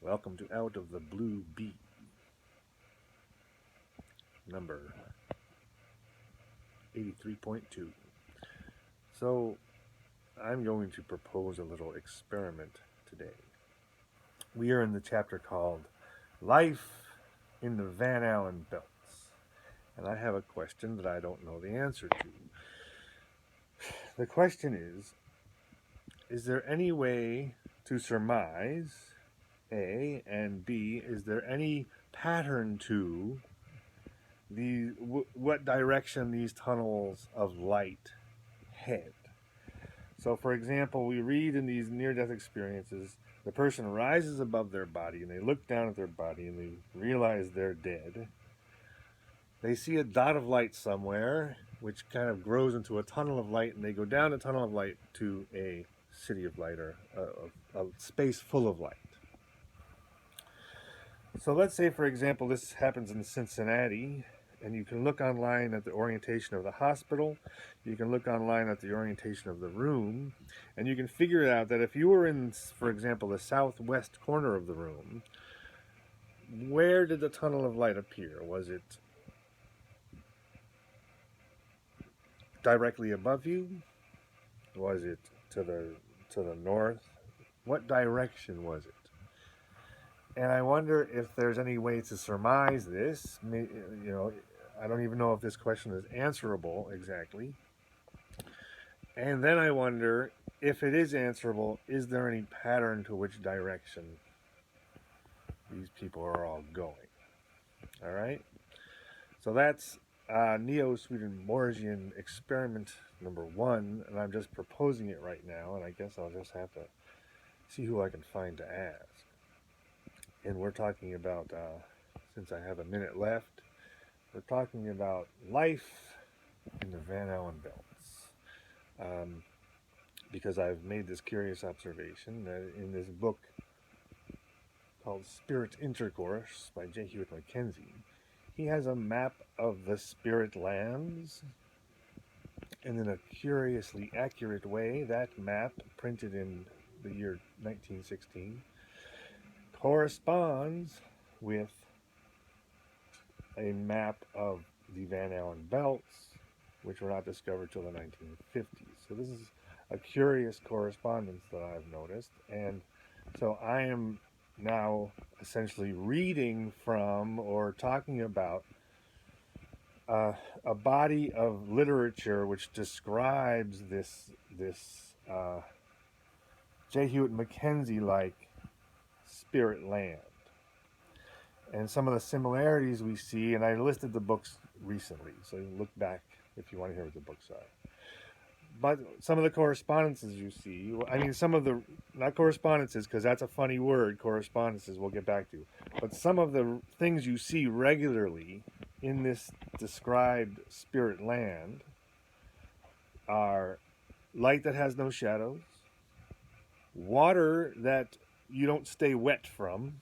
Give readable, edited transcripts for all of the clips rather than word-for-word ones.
Welcome to Out of the Blue Bee, number 83.2. So, I'm going to propose a little experiment today. We are in the chapter called Life in the Van Allen Belts. And I have a question that I don't know the answer to. The question is there any way to surmise, A, and B, is there any pattern to what direction these tunnels of light head? So, for example, we read in these near-death experiences, the person rises above their body and they look down at their body and they realize they're dead. They see a dot of light somewhere, which kind of grows into a tunnel of light, and they go down a tunnel of light to a city of light, or a space full of light. So let's say, for example, this happens in Cincinnati, and you can look online at the orientation of the hospital, you can look online at the orientation of the room, and you can figure out that if you were in, for example, the southwest corner of the room, where did the tunnel of light appear? Was it directly above you? Was it to the north? What direction was it? And I wonder if there's any way to surmise this. I don't even know if this question is answerable exactly. And then I wonder, if it is answerable, is there any pattern to which direction these people are all going? All right? So that's Neo-Swedenborgian experiment number 1, and I'm just proposing it right now, and I guess I'll just have to see who I can find to ask. And we're talking about, since I have a minute left, we're talking about life in the Van Allen belts. Because I've made this curious observation that in this book called Spirit Intercourse by J. Hewitt Mackenzie, he has a map of the spirit lands, and in a curiously accurate way, that map, printed in the year 1916, corresponds with a map of the Van Allen belts, which were not discovered till the 1950s. So this is a curious correspondence that I've noticed, and so I am now essentially reading from or talking about a body of literature which describes this J. Hewitt Mackenzie-like spirit land, and some of the similarities we see. And I listed the books recently, so you can look back if you want to hear what the books are. But some of the correspondences you see, some of the, not correspondences because that's a funny word, correspondences we'll get back to, but some of the things you see regularly in this described spirit land are light that has no shadows, water that you don't stay wet from,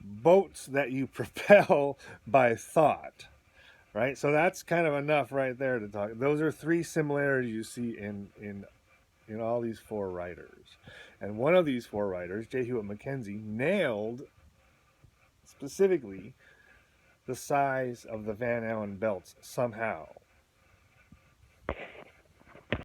boats that you propel by thought. Right, so that's kind of enough right there to talk. Those are 3 similarities you see in all these 4 writers, and one of these 4 writers, J. Hewitt Mackenzie, nailed specifically the size of the Van Allen belts somehow.